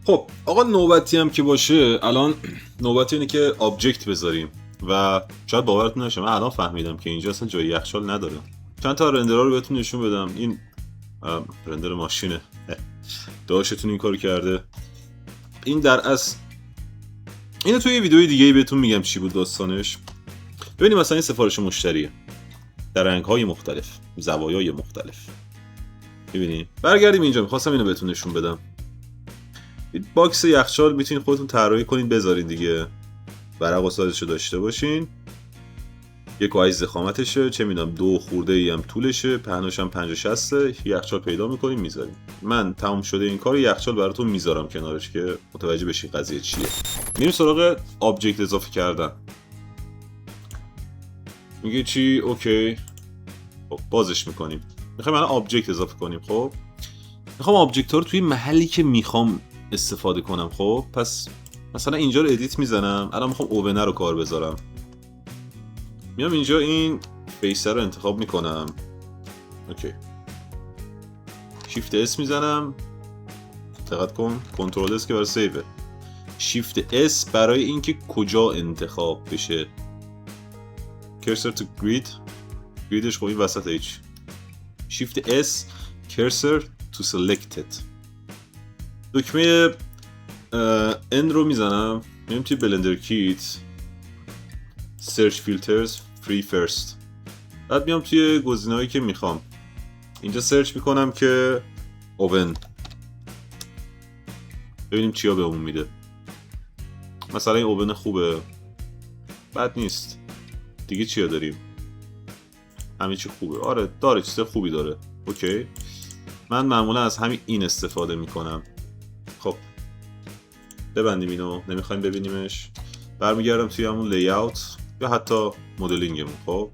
خب آقا نوبتی هم که باشه الان نوبت اینه که آبجکت بذاریم و شاید باورتون نشه من الان فهمیدم که اینجا اصلا جای یخچال نداره. چند تا رندرها رو بهتون نشون بدم. این رندر ماشینه داشتون این کارو کرده. این در اصل اینو توی یه ویدیوی دیگه بهتون میگم چی بود داستانش. ببینید مثلا این سفارش مشتریه در رنگ‌های مختلف، زوایای مختلف. ببینید برگردیم اینجا، می‌خواستم اینو بهتون نشون بدم. باکس یخچال میتونید خودتون طراحی کنین بذارین دیگه. ورق و سایزشو داشته باشین. 1.8 ضخامتشه، چه میدونم 2 خورده ای هم طولشه، پهناش هم 50-60. یخچال پیدا میکنین میذارین. من تمام شده این کار یخچال براتون میذارم کنارش که متوجه بشین قضیه چیه. میریم سراغ آبجکت اضافه کردن. میگه چی؟ اوکی. خب بازش میکنیم. میخوایم الان آبجکت اضافه کنیم. خب میخوام آبجکت ها رو توی محلی که میخوام استفاده کنم. خب پس مثلا اینجا رو ادیت میزنم. الان میخوام اوبنر رو کار بذارم. میام اینجا این فیسر رو انتخاب میکنم. اوکی. شیفت اس میزنم. دقت کن کنترل اس که برای سیوه. شیفت اس برای اینکه کجا انتخاب بشه. کرسر تو گرید. گریدش خب این وسط ایچ. شیفت اس کرسر تو سلکتد. دکمه ان رو میزنم. میام توی بلندر کیت سرچ فیلترز فری فرست. بعد میام توی گزینه‌هایی که میخوام اینجا سرچ میکنم که اوون. ببینیم چیا بهمون میده. مثلا این اوون خوبه، بد نیست. دیگه چیا داریم؟ همین چی خوبه. آره داره چیز خوبی داره. اوکی. من معمولا از همین این استفاده میکنم. خب ببندیم اینو، نمیخوایم ببینیمش. برمیگردم توی همون لیاوت یا حتی مدلینگمون. خب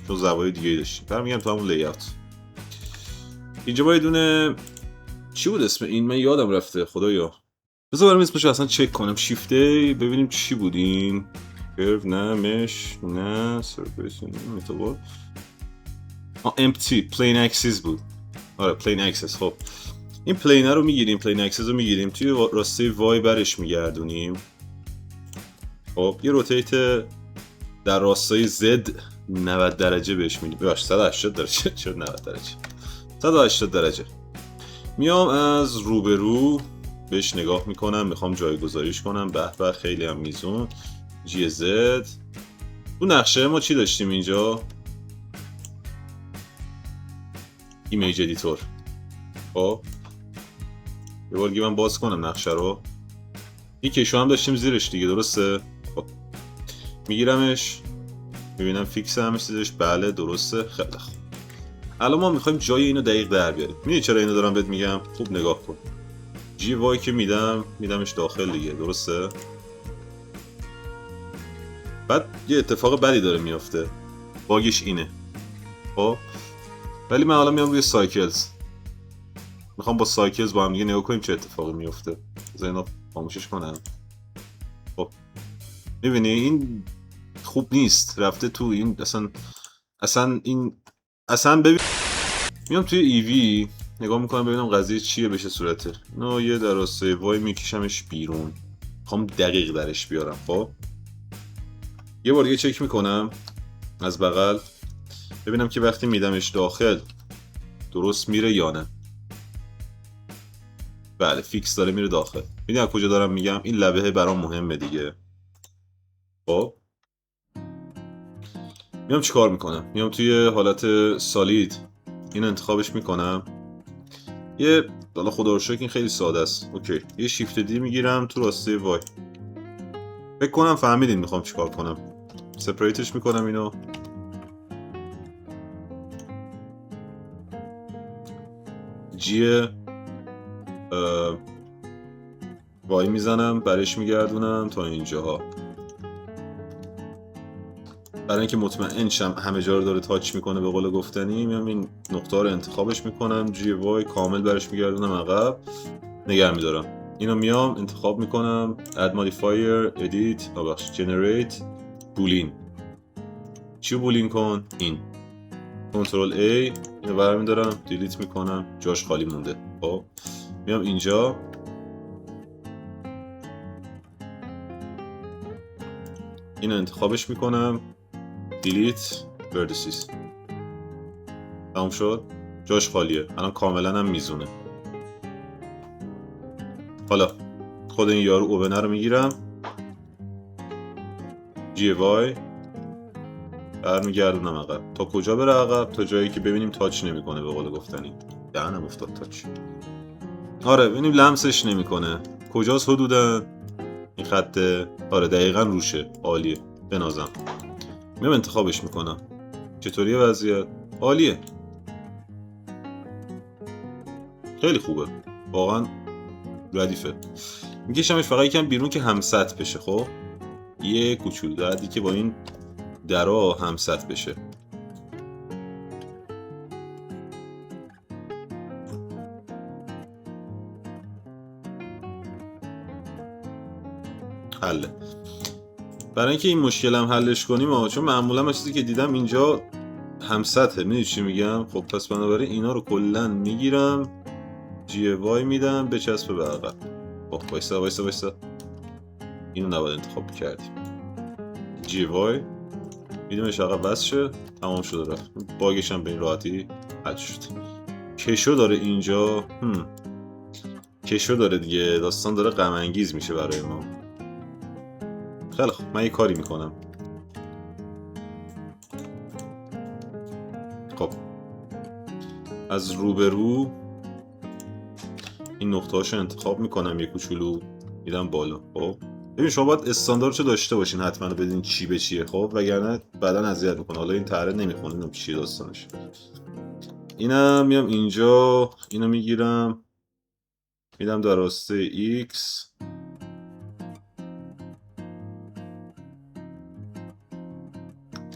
چون زوایای دیگه داشتیم. برمیگردم تو همون لیاوت. اینجا با یه دونه چی بود اسم این؟ من یادم رفته خدایا. بذار برام اسمش اصلا چک کنم. شیفت ای ببینیم چی بود این. کرو نه، مش نه، سرفیس متابول. امپتی پلین اکسس بود. آره پلین اکسس. خب این پلینر رو میگیریم، پلین اکسس رو میگیریم، توی راسته وای برش میگردونیم. خب یه روتیت در راستای زد 90 درجه بهش میدیم. ببخش 180 درجه. چرا 90 درجه؟ 180 درجه. میام از روبرو بهش نگاه میکنم، میخوام جایگذاریش کنم. به به خیلی هم میزون. جی زد. تو نقشه ما چی داشتیم اینجا؟ ایمیج ادیتور. خب یه بار دیگه من باز کنم نقشه رو. این کشو هم داشتیم زیرش دیگه، درسته؟ خب میگیرمش، میبینم فیکس همش زیرش. بله درسته. خیلی خوب. الان ما میخوایم جای اینو دقیق در بیاریم. میدونی چرا اینو دارم بهت میگم؟ خوب نگاه کن. جی وای که میدمش داخل دیگه، درسته؟ بعد یه اتفاق بدی داره میافته. باگش اینه. خب ولی من حالا میام روی سایکلز. میخوام با سایکلز با هم دیگه نگاه کنیم چه اتفاقی میفته. بذار اینو خاموشش کنم. خب میبینی این خوب نیست. رفته تو این اصلا ببین. میام توی ایوی نگاه میکنم ببینم قضیه چیه بشه صورته. نو یه در راستای وای میکشمش بیرون. میخوام دقیق درش بیارم. خب یه بار دیگه چک میکنم از بغل ببینم که وقتی میدمش داخل درست میره یا نه. بله فیکس داره میره داخل. ببین از کجا دارم میگم. این لبه برام مهمه دیگه. خب میام چیکار میکنم؟ میام توی حالت سالید این انتخابش میکنم. یه حالا خدا رو شکر این خیلی ساده است. اوکی یه شیفت دی میگیرم تو راسته وای. فکر کنم فهمیدین میخوام چیکار کنم. سپریتش میکنم اینو. جی وای میزنم برش میگردونم تا اینجاها. برای اینکه مطمئن شم همه جا رو داره تاچ میکنه به قول گفتنی، میام این نقطه رو انتخابش میکنم. جی وای کامل برش میگردونم عقب، نگه میدارم. اینو میام انتخاب میکنم add modifier edit generate boolean. چی بولین کن؟ این کنترل A اینو برمیدارم دیلیت میکنم، جاش خالی مونده. خب میام اینجا اینو انتخابش میکنم. دیلیت ورتیسز. تموم شد. جاش خالیه الان، کاملا هم میزونه. حالا خود این یارو اوبنه رو میگیرم، جی وای برمیگردونم عقب. تا کجا بره عقب؟ تا جایی که ببینیم تاچ نمیکنه، به قول گفتنی. دهنم افتاد تاچ. آره ببینیم لمسش نمیکنه. کجاست حدودا این خطه؟ آره دقیقا روشه. عالیه، بنازم. میام انتخابش میکنم. چطوریه وضعیت؟ عالیه، خیلی خوبه واقعا، ردیفه. میکشمش فقط یکم بیرون که هم سطح بشه. خب یه کوچولو دردی که با این درا هم سطح بشه. حله. برای اینکه این مشکلم حلش کنیم چون معمولا من چیزی که دیدم اینجا هم سطحه، میدونی چی میگم؟ خب پس بنابراین اینا رو کلا میگیرم، جی وای میدم بچسبه به عقب. خب وایسا اینو نباید انتخاب کردیم. جی وای میدیمش عقب بس شه، تمام شده رفت. باگش هم به این راحتی حل شد. کشو داره اینجا. کشو داره دیگه، داستان داره غم انگیز میشه برای ما. خیلی خب من یه کاری میکنم. خب از روبرو این نقطه هاشو انتخاب میکنم، یه کوچولو میدم بالا. خب ببین شما باید استانداردشو داشته باشین حتما، بدین چی به چیه. خب وگرنه بعدن اذیت میکنه. حالا این طرح نمیخونه، اینم چیه داستانش. اینم میام اینجا، اینو میگیرم میدم در راسته X.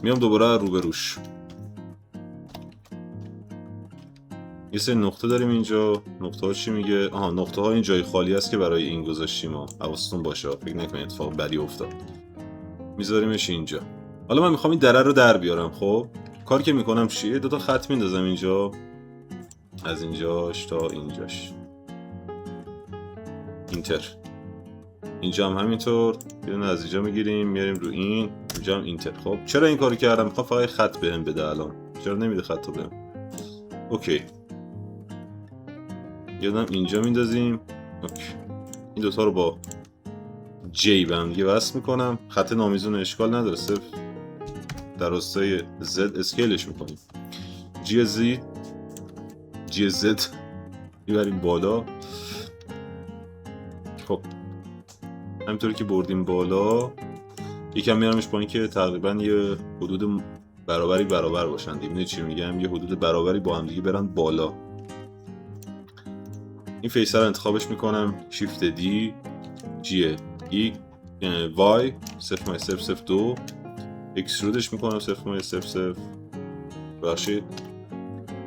میام دوباره روبروش. یه سری نقطه داریم اینجا. نقطه ها چی میگه؟ آها نقطه ها این جای خالی است که برای این گذاشتیم. حواستون باشه، فکر نکنید اتفاق بدی افتاد. میذاریمش اینجا. حالا من میخوام این دره رو در بیارم. خب کاری که میکنم چیه؟ دوتا خط میندازم اینجا، از اینجاش تا اینجاش، اینتر. اینجا هم همینطور، یه از اینجا میگیریم میاریم رو این، اینجا هم اینتر. خب چرا این کارو کردم؟ میخوام فقط خط بهم بده. الان چرا نمیده خط بهم؟ اوکی، یادم اینجا میندازیم. اوکی، این دوتا رو با جی به هم دیگه وصل میکنم. خط نامیزون اشکال نداره، صرف در راستای زد اسکیلش میکنیم. جی زد میبریم بالا. خب همینطوری که بردیم بالا یکم میارمش با این که تقریبا یه حدود برابر باشن. میدونی چی میگم؟ یه حدود برابری با هم دیگه برن بالا. این فیسر رو انتخابش میکنم، شیفت دی، جی ای وای 0.002 اکسترودش میکنم 0.00 بخشید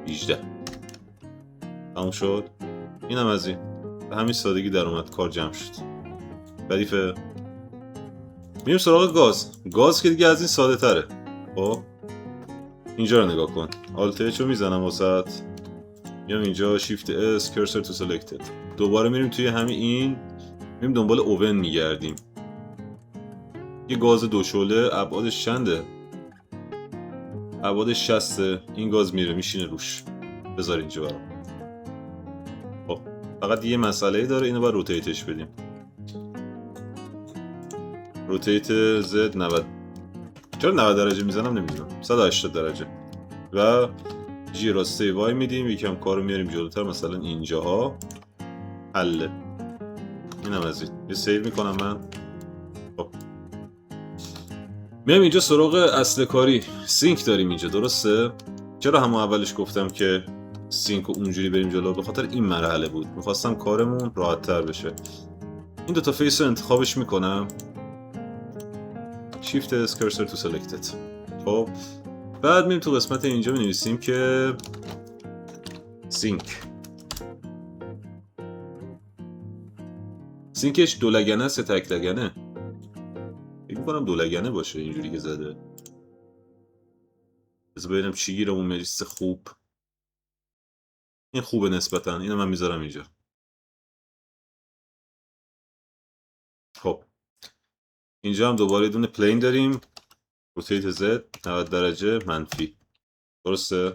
18. تموم شد. اینم از این، به همین سادگی در اومد، کار جمع شد. ردیفه. میریم سراغ گاز که دیگه از این ساده تره. خب اینجا رو نگاه کن، آلت اچ رو میزنم واسط، میام اینجا شیفت اس کرسر تو سلکتد. دوباره میریم توی همین این، میریم دنبال اوون میگردیم. یه گاز دو شعله، ابعادش چنده؟ ابعادش 60. این گاز میره میشینه روش. بذار اینجا برام. خب فقط یه مسئله داره، اینو باید روتیتش بدیم. روتیت زد 90. چرا 90 درجه میزنم نمیدونم، 180 درجه. و جی راسته وای میدیم، یکم کارو میاریم جلوتر، مثلا اینجاها. حله. اینم از این. یه سیو میکنم من. خب میام اینجا سراغ اصل کاری. سینک داریم اینجا، درسته؟ چرا همون اولش گفتم که سینک و اونجوری بریم جلو؟ به خاطر این مرحله بود، میخواستم کارمون راحت تر بشه. این دوتا فیس رو انتخابش میکنم، شیفت اس کرسر تو سلکتد. خب بعد میریم تو قسمت اینجا می‌نویسیم که سینکش دو لگنه است یا تک لگنه؟ فکر می‌کنم دو لگنه باشه اینجوری که زده. بذار ببینم چی گیرمون میرسه. خوب، این خوبه نسبتاً، اینو من میذارم اینجا. خب اینجا هم دوباره یه دونه پلین داریم، روتیت زد 90 درجه منفی. درسته؟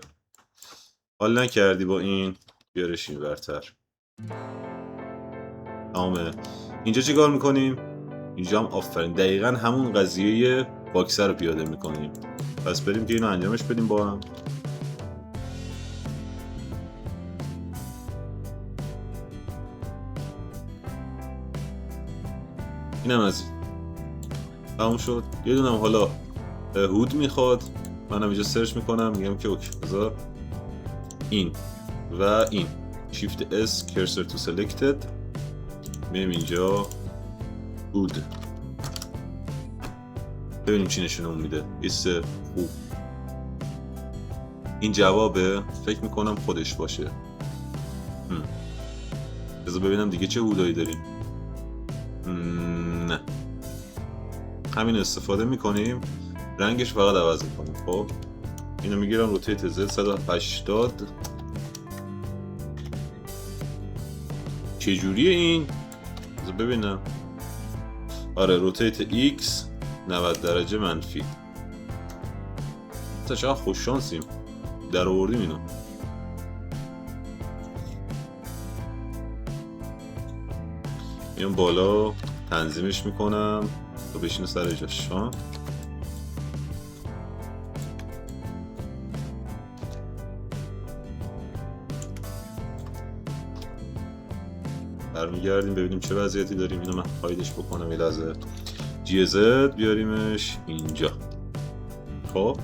حال نکردی با این، بیارش این ورتر. تمامه. اینجا چی کار میکنیم؟ اینجا هم آفرین دقیقا همون قضیه باکسر رو پیاده میکنیم. پس بریم که اینو انجامش بدیم با هم. اینم از این تموم شد. یه دونم حالا هود میخواد، منم اینجا سرچ میکنم میگم که اوکی بذار این و این شیفت اس کرسر تو سلکتد، میریم اینجا هود ببینیم چی نشونمون میده. ایس خوب این جوابه، فکر میکنم خودش باشه. بذار ببینم دیگه چه هودایی داریم. نه همین استفاده میکنیم، رنگش فقط عوض میکنیم. خب اینو میگیرم روتیت زد 180. چجوریه این؟ بذار ببینم. آره روتیت ایکس 90 درجه منفی. تا چقدر خوش شانسیم در آوردیم اینو. میام بالا تنظیمش میکنم تا بشینه سر جاش. برمیگردیم ببینیم چه وضعیتی داریم. اینو من هایدش بکنم یه لحظه. جی زد بیاریمش اینجا. خب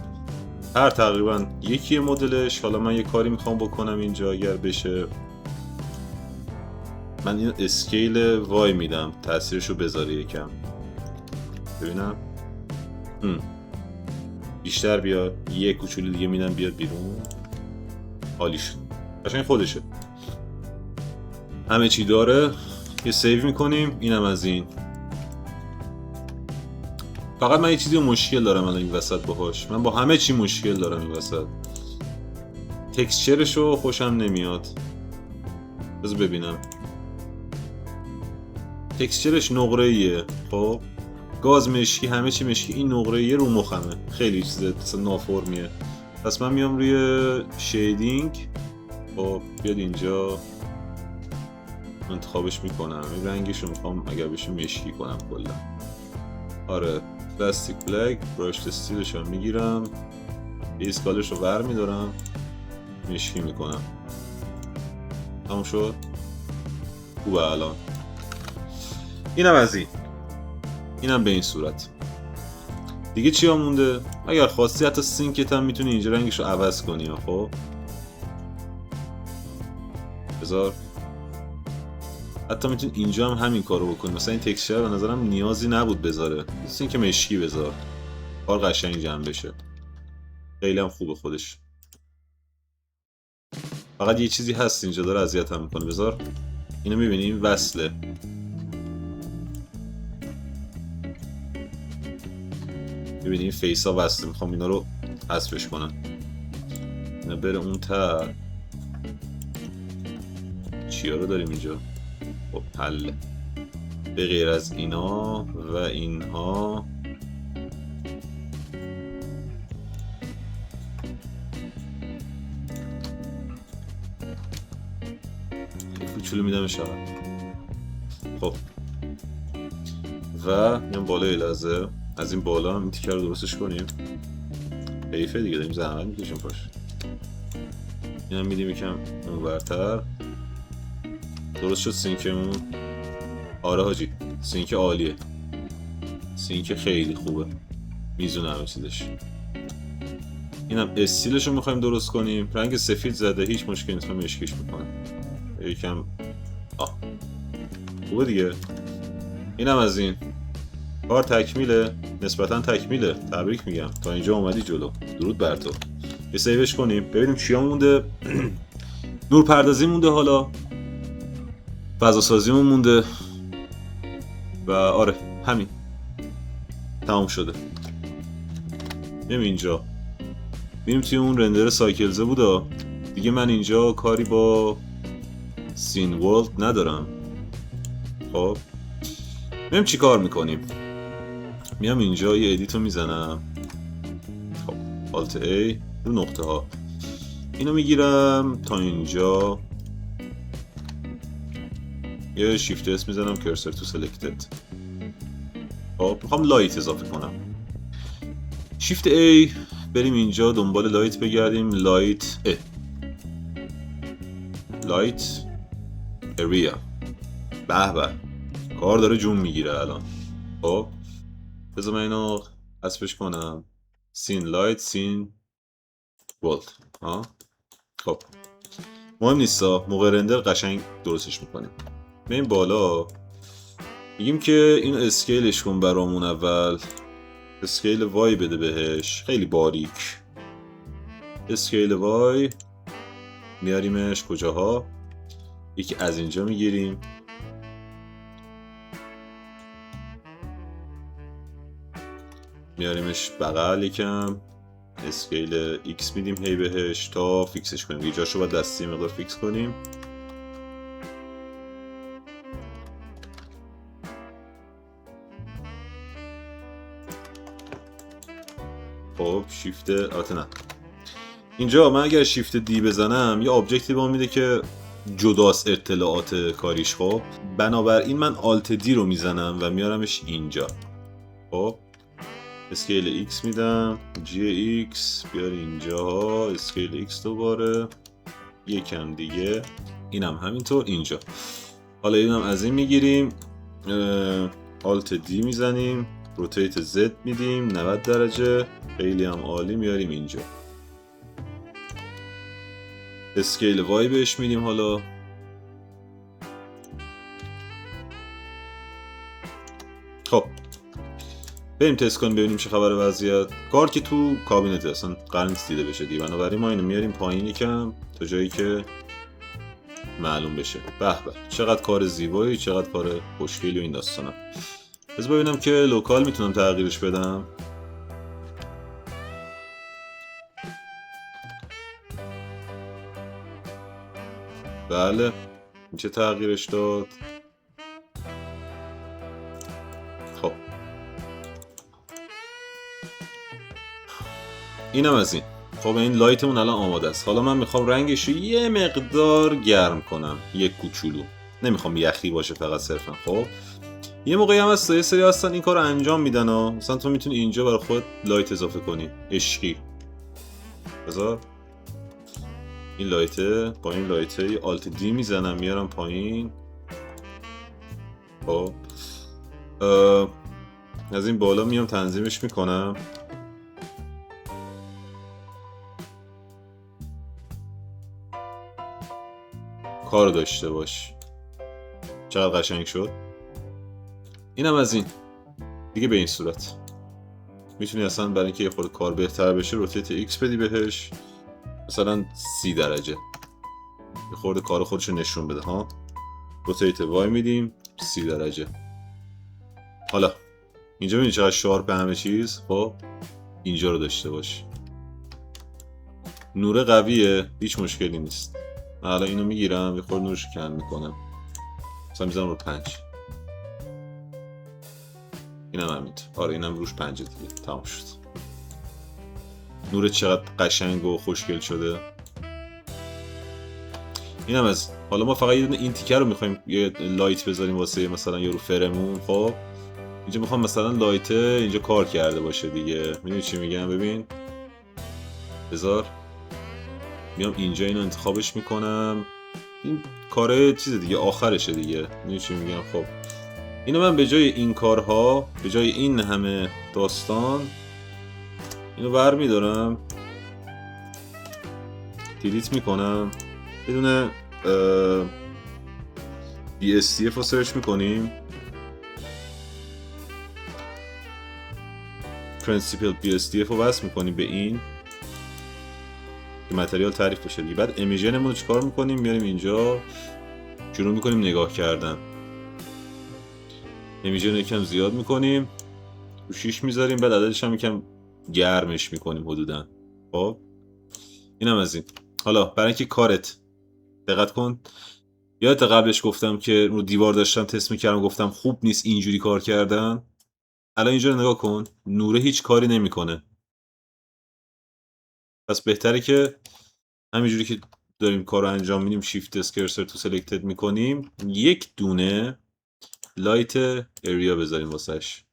هر تقریبا یکی مدلش. حالا من یه کاری میخوام بکنم اینجا اگر بشه، من این اسکیل وای میدم تاثیرشو بذاره یکم ببینم. بیشتر بیاد. یه کوچولو دیگه میدم بیاد بیرون. حالیش قشنگ خودشه، همه چی داره. یه سیو میکنیم. اینم از این. فقط من یه چیزی مشکل دارم الان این وسط باهاش. من با همه چی مشکل دارم این وسط. تکسچرشو خوشم نمیاد. بذار ببینم. تکسچرش نقره‌ایه. خب گاز مشکی، همه چی مشکی. این نقره‌ایه رو مخمه. خیلی چیز نافرمیه. پس من میام روی شیدینگ. خب بیاد اینجا انتخابش میکنم. این رنگشو میخوام اگر بشه مشکی کنم کلا. آره پلاستیک بلک. براش استیلش هم میگیرم، اسکالش رو بر میدارم، مشکی میکنم. تموم شد. خوبه الان. اینم از این. اینم به این صورت. دیگه چی ها مونده؟ اگر خواستی حتی سینکت هم میتونی اینجا رنگش رو عوض کنی. خب بذار حتی میتونی اینجا هم همین کارو بکنی. مثلا این تکسچر به نظرم نیازی نبود بذاره. سینک مشکی بذار، کار قشنگ جمع بشه. خیلی هم خوبه خودش. فقط یه چیزی هست اینجا داره اذیتم میکنه. بذار اینو میبینی این وصله. میبینی این فیس ها وصله. میخوام اینا رو حذفش کنم. اینا بره اون تر. چیا رو داریم اینجا؟ خب حله. به غیر از اینا و اینها یه کوچولو میدم شاید. خب و میام بالا یه لحظه. از این بالا هم این تیکه رو درستش کنیم. حیفه دیگه داریم زحمت میکشیم پاش. این هم میدیم یکم اونورتر. درست شد سینکمون. آره حاجی سینک عالیه. سینک خیلی خوبه. میزونه همه چیزش. اینم استیلش رو میخوایم درست کنیم. رنگ سفید زده، هیچ مشکلی نیست. من مشکیش میکنم یکم. خوبه دیگه. اینم از این. کار تکمیله. نسبتا تکمیله. تبریک میگم تا اینجا اومدی جلو. درود بر تو. یه سیوش کنیم ببینیم چیا مونده. نور پردازی مونده، حالا فضا سازیمون مونده و آره همین تمام شده. میریم اینجا. میریم توی اون رندر سایکلزه بودا دیگه. من اینجا کاری با سین ورلد ندارم. خب میریم چی کار میکنیم. میام اینجا یه ادیتو میزنم. خب Alt A رو نقطه ها اینو میگیرم تا اینجا، یه شیفت اس میزنم کرسر تو سلکتد. خب میخوام لایت اضافه کنم. شیفت A بریم اینجا دنبال لایت بگردیم. لایت لایت اریا. به به کار داره جون میگیره الان. خب بذار من اینو حذفش کنم. سین لایت سین ولت. خب مهم نیستا، موقع رندر قشنگ درستش میکنیم. بریم بالا میگیم که اینو اسکیلش کن برامون. اول اسکیل وای بده بهش، خیلی باریک. اسکیل وای میاریمش کجاها؟ یکی از اینجا میگیریم، میاریمش بغل یکم، اسکیل X میدیم هی بهش تا فیکسش کنیم. یه جاشو باید دستی مقدار فیکس کنیم. خب شیفت نه اینجا من اگر شیفت دی بزنم یه آبجکتی با میده که جداست اطلاعات کاریش. خب بنابراین من آلت دی رو میزنم و میارمش اینجا. خب اسکیل X میدم، جی X بیار اینجا، اسکیل X دوباره یکم دیگه، اینم همینطور اینجا. حالا اینم از این میگیریم، آلت دی میزنیم، روتیت Z میدیم 90 درجه، خیلی هم عالی، میاریم اینجا. اسکیل وای بهش میدیم. حالا خب بریم تست کنیم ببینیم چه خبر وضعیت. کار که تو کابینت اصلا قرار نیست دیده بشه دیگه، بنابراین ما اینو میاریم پایین یکم تا جایی که معلوم بشه. به به چقدر کار زیبایی، چقدر کار خوشگلی و این داستانا. بذار ببینم که لوکال میتونم تغییرش بدم. بله میشه تغییرش داد. خب اینم از این. خب این لایتمون الان آماده است. حالا من میخوام رنگش رو یه مقدار گرم کنم، یک کوچولو، نمیخوام یخی باشه فقط صرفا. خب یه موقعی هم هست یه سری هستن این کار رو انجام میدن ها. مثلا تو میتونی اینجا برای خود لایت اضافه کنی عشقی. بذار این لایته با این لایته آلت دی میزنم میارم پایین. خب از این بالا میام تنظیمش میکنم. کار داشته باش. چقدر قشنگ شد. اینم از این دیگه. به این صورت میتونی اصلا برای اینکه یه خورده کار بهتر بشه روتیت X بدی بهش، مثلا 30 درجه، یه خورده کار خودشو نشون بده ها. روتیت وای میدیم 30 درجه. حالا اینجا ببینید چقدر شارپ همه چیز. خب اینجا رو داشته باش. نور قویه، هیچ مشکلی نیست. حالا اینو میگیرم یه خورده نورش کم میکنم، مثلا میزنم رو 5. اینم همینطور. آره اینم روش 5 دیگه تمام شد. نور چقدر قشنگ و خوشگل شده. اینم از. حالا ما فقط یه دونه این تیکر رو میخوایم یه لایت بذاریم واسه مثلا یه رو فرمون. خب اینجا میخوام مثلا لایت اینجا کار کرده باشه دیگه. میدونی چی میگم؟ ببین بذار میام اینجا اینو انتخابش میکنم. این کاره چیز دیگه آخرشه دیگه. میدونی چی میگم؟ خب اینو من به جای این کارها، به جای این همه داستان، اینو بر میدارم دیلیت میکنم. بدون BSDF رو سرچ میکنیم. پرنسیپل BSDF رو وصل میکنیم به این که متریال تعریف بشه دیگه. بعد امیژنمون رو چیکار میکنیم؟ میاریم اینجا شروع میکنیم نگاه کردن. امیژن یکم زیاد میکنیم، رو 6 میذاریم، بعد عددش هم یکم گرمش میکنیم حدودا. خب اینم از این. حالا برای اینکه کارت دقت کن، یادت قبلش گفتم که رو دیوار داشتم تست میکردم، گفتم خوب نیست اینجوری کار کردن. الان اینجا رو نگاه کن، نوره هیچ کاری نمیکنه. پس بهتره که همینجوری که داریم کار رو انجام میدیم شیفت اسکرسر تو سلکتد میکنیم، یک دونه لایت اریا بذاریم واسش.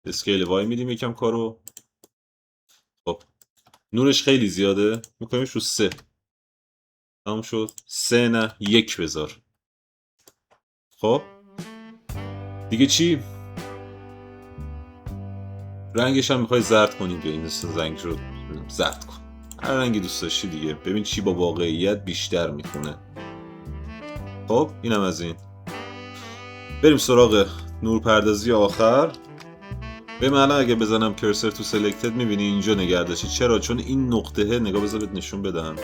اسکیل وای میدیم یکم کارو. خب نورش خیلی زیاده، میکنیمش رو 3. تموم شد. 3 نه 1 بذار. خب دیگه چی؟ رنگش هم میخوای زرد کنیم، به این رنگ رو زرد کن، هر رنگی دوست داشتی دیگه. ببین چی با واقعیت بیشتر میخونه. خب اینم از این. بریم سراغ نورپردازی آخر. ببین الان اگه بزنم کرسر تو سلکتد میبینی اینجا نگردشی. چرا؟ چون این نقطه، نگاه بذار بهت نشون بدم،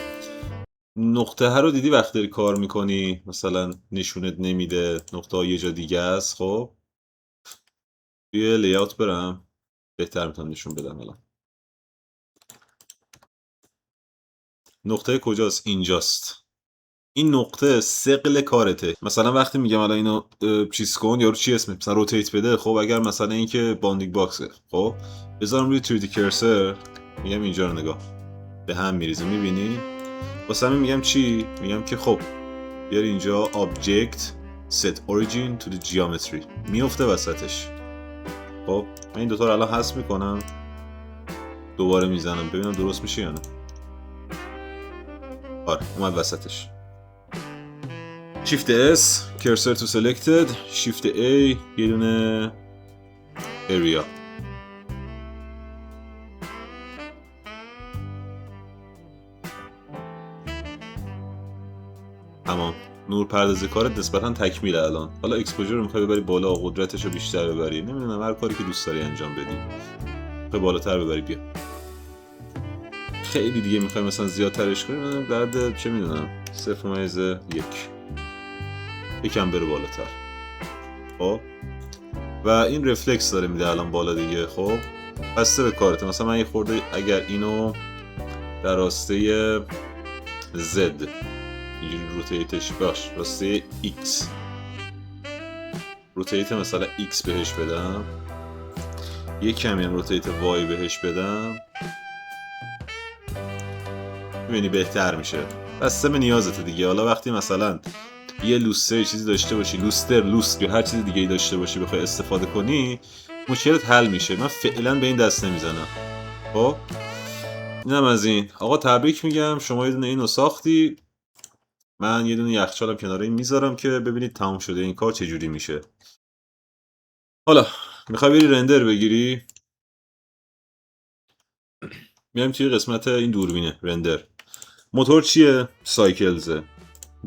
نقطه ها رو دیدی وقتی داری کار میکنی مثلا نشونت نمیده، نقطه ها یه جا دیگه است. خب توی لیاوت برم بهتر میتونم نشون بدم. الان نقطه کجاست؟ اینجاست. این نقطه ثقل کارته. مثلا وقتی میگم الان اینو چیز کن، یارو چی اسمه، مثلا روتیت بده. خب اگر مثلا این که باندینگ باکسه، خب بذارم روی 3D کرسر، میگم اینجا رو نگاه، به هم میریزه. میبینی؟ واسه همین میگم چی؟ میگم که خب بیار اینجا object set origin to the geometry، میفته وسطش. خب من این دوتا رو الان حذف میکنم، دوباره میزنم ببینم درست میشه یا نه. آره اومد وسطش. Shift S cursor to selected، Shift A یه دونه area. تمام. نور پردازی کارت نسبتا تکمیله الان. حالا اکسپوژر رو میخوای ببری بالا، قدرتش رو بیشتر ببری، نمیدونم هر کاری که دوست داری انجام بدی. میخوای بالاتر ببری بیا. خیلی دیگه میخوای مثلا زیادترش کنی، من درد چه میدونم 0.1 یکم بره بالاتر. خب و این رفلکس داره میده الان بالا دیگه. خب بسته به کارته. مثلا من یه خورده اگر اینو در راسته Z اینجوری روتیتش باش، راسته X روتیت مثلا X بهش بدم، یه کمی هم روتیت Y بهش بدم، میبینی بهتر میشه. بسته به نیازته دیگه. حالا وقتی مثلا یه لوستر چیزی داشته باشی، لوست یا هر چیز دیگه ای داشته باشی بخوای استفاده کنی، مشکلت حل میشه. من فعلا به این دست نمیزنم. خب اینم از این. آقا تبریک میگم، شما یه دونه اینو ساختی، من یه دونه یخچالم کنار این میذارم که ببینید تموم شده این کار چجوری میشه. حالا میخوای بری رندر بگیری، میایم توی قسمت این دوربینه رندر. موتور چیه؟ سایکلزه.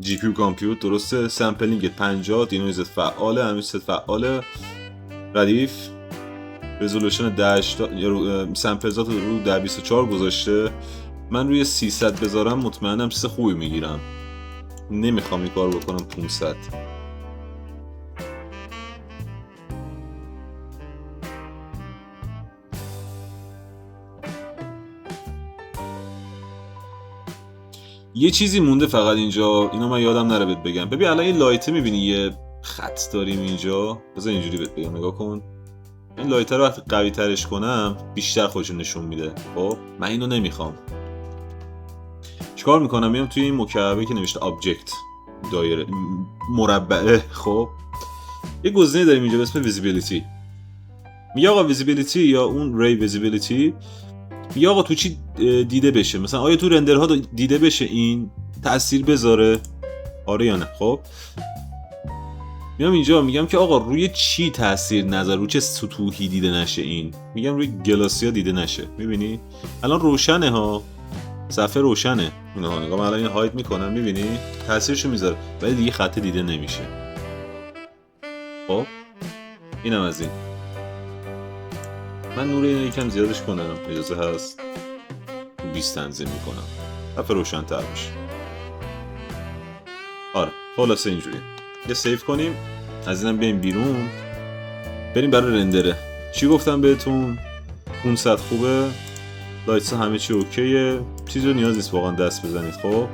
جی پی یو کامپیوت درسته. سامپلینگ 50، دینویزت فعاله، همیست فعاله، ردیف رزولوشن 1080 سامپلزات رو 1024 گذاشته. من روی 300 بذارم مطمئنم چیز خوبی میگیرم، نمیخوام این کار بکنم 500. یه چیزی مونده فقط اینجا، اینو من یادم نره بهت بگم. ببین الان این لایت میبینی یه خط داریم اینجا، بذار اینجوری بهت بگم، نگاه کن. این لایت رو وقتی قوی ترش کنم بیشتر خودشو نشون میده. خب من اینو نمیخوام. چیکار میکنم؟ میام توی این مکعبی که نوشته آبجکت، دایره، مربعه. خب یه گزینه داریم اینجا به اسم ویزیبیلیتی. میگه آقا ویزیبیلیتی یا اون ری ویزیبیلیتی، میگه آقا تو چی دیده بشه، مثلا آیا تو رندرها دیده بشه، این تأثیر بذاره آره یا نه. خب میام اینجا میگم که آقا روی چی تأثیر نذاره، روی چه سطوحی دیده نشه. این میگم روی گلاسیا دیده نشه. میبینی الان روشنه ها، صفحه روشنه. اینا نگاه، من الان این هاید میکنم، میبینی تأثیرشو میذاره ولی دیگه خط دیده نمیشه. خب اینم از این. من نور اینو یکم زیادش کنم، اجازه هست 20 تنظیم میکنم صفحه روشن تر بشه. آره خلاصه اینجوری. یه سیف کنیم، از اینم بریم بیرون، بریم برای رندره. چی گفتم بهتون؟ 500 خوبه، لایتس همه چی اوکیه، چیزی رو نیاز نیست واقعا دست بزنید. خب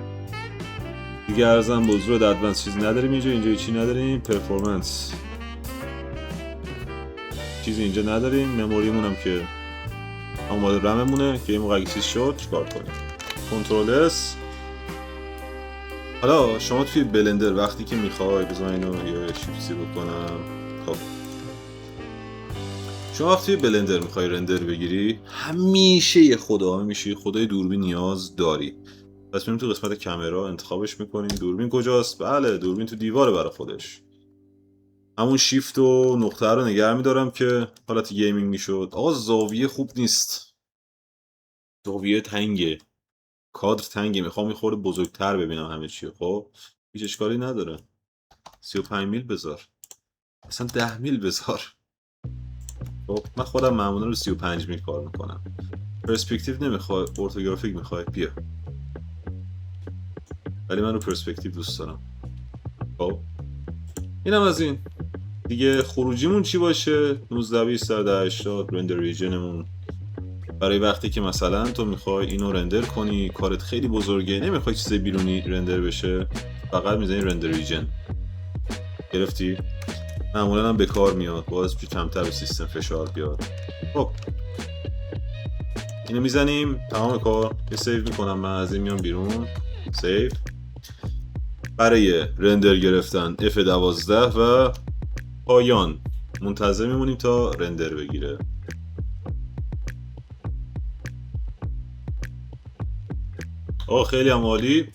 دیگه ارزم به حضور ادوانس چیزی نداریم اینجا چی نداریم. پرفورمنس چیزی اینجا نداریم. مموریمون هم که آماده رممونه که این موقع چیز شد چیکار کنیم. کنترل اس. حالا شما توی بلندر وقتی که میخوای بذار اینو یه شیفتی بکنم. خب شما وقتی توی بلندر میخوای رندر بگیری همیشه یه خدای دوربین نیاز داری. پس میریم تو قسمت کامرا انتخابش میکنیم. دوربین کجاست؟ بله دوربین تو دیواره برای خودش. همون شیفت و نقطه رو نگه میدارم که حالت گیمینگ میشد. آقا زاویه خوب نیست. زاویه تنگه. کادر تنگه. میخوام یه خورده بزرگتر ببینم همه چی. خب هیچ اشکالی نداره. 35 میل بذار. اصلا 10 میل بذار. خب من خودم معمولا رو 35 میل کار میکنم. پرسپکتیو نمیخوای، ارتوگرافیک میخوای، بیا. ولی من رو پرسپکتیو دوست دارم. خب اینم از این. دیگه خروجیمون چی باشه؟ 19/20/80 رندر ریجنمون برای وقتی که مثلا تو میخوای اینو رندر کنی، کارت خیلی بزرگه، نمیخوای چیز بیرونی رندر بشه، فقط میزنی رندر ریجن. گرفتی؟ معمولا هم به کار میاد، باعث میشه کمتر به سیستم فشار بیاد. خب اینو میزنیم تمام کار. یه سیو میکنم من، از این میام بیرون. سیو. برای رندر گرفتن F12 و پایان منتظر میمونیم تا رندر بگیره. خیلی هم عالی،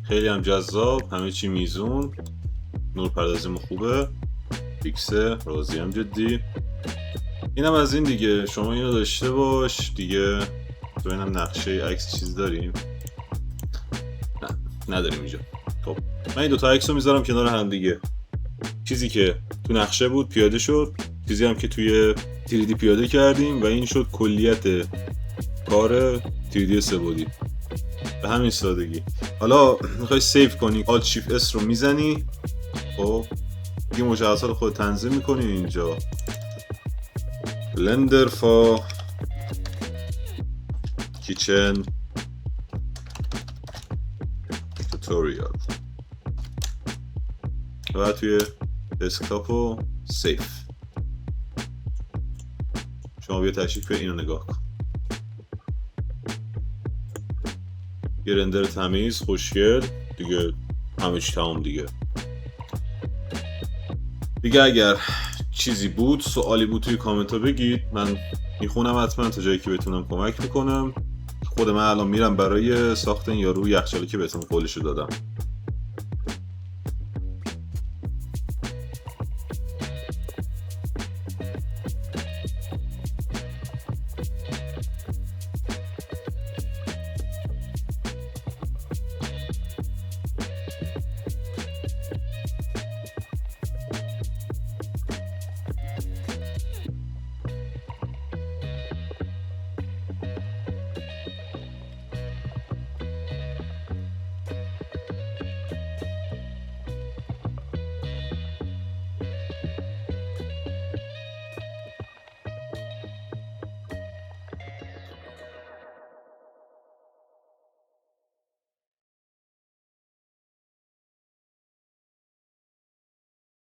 خیلی هم جذاب، همه چی میزون، نور پردازیم خوبه، فیکسه، راضی هم جدی. اینم از این دیگه. شما اینو داشته باش دیگه. تو اینم نقشه عکس چیز داریم؟ نه نداریم اینجا. خب من این دوتا عکس رو میذارم کنار هم دیگه. چیزی که تو نقشه بود پیاده شد، چیزی هم که توی 3D پیاده کردیم و این شد کلیت کار 3D سه‌بعدی. به همین سادگی. حالا میخوای سیو کنی، Alt Shift S رو میزنی. خب دیگه مجهزات خود تنظیم میکنی اینجا. Blender for Kitchen Tutorial و توی دسکتاپ و سیف. شما بیا تشریف به اینو نگاه کن. یه رندر تمیز خوشگل دیگه، همه چی تمام دیگه. اگر چیزی بود، سوالی بود توی کامنت ها بگید، من میخونم حتما تا جایی که بتونم کمک میکنم. خود من الان میرم برای ساخت این یارو یخچالی که بهتون قولشو دادم.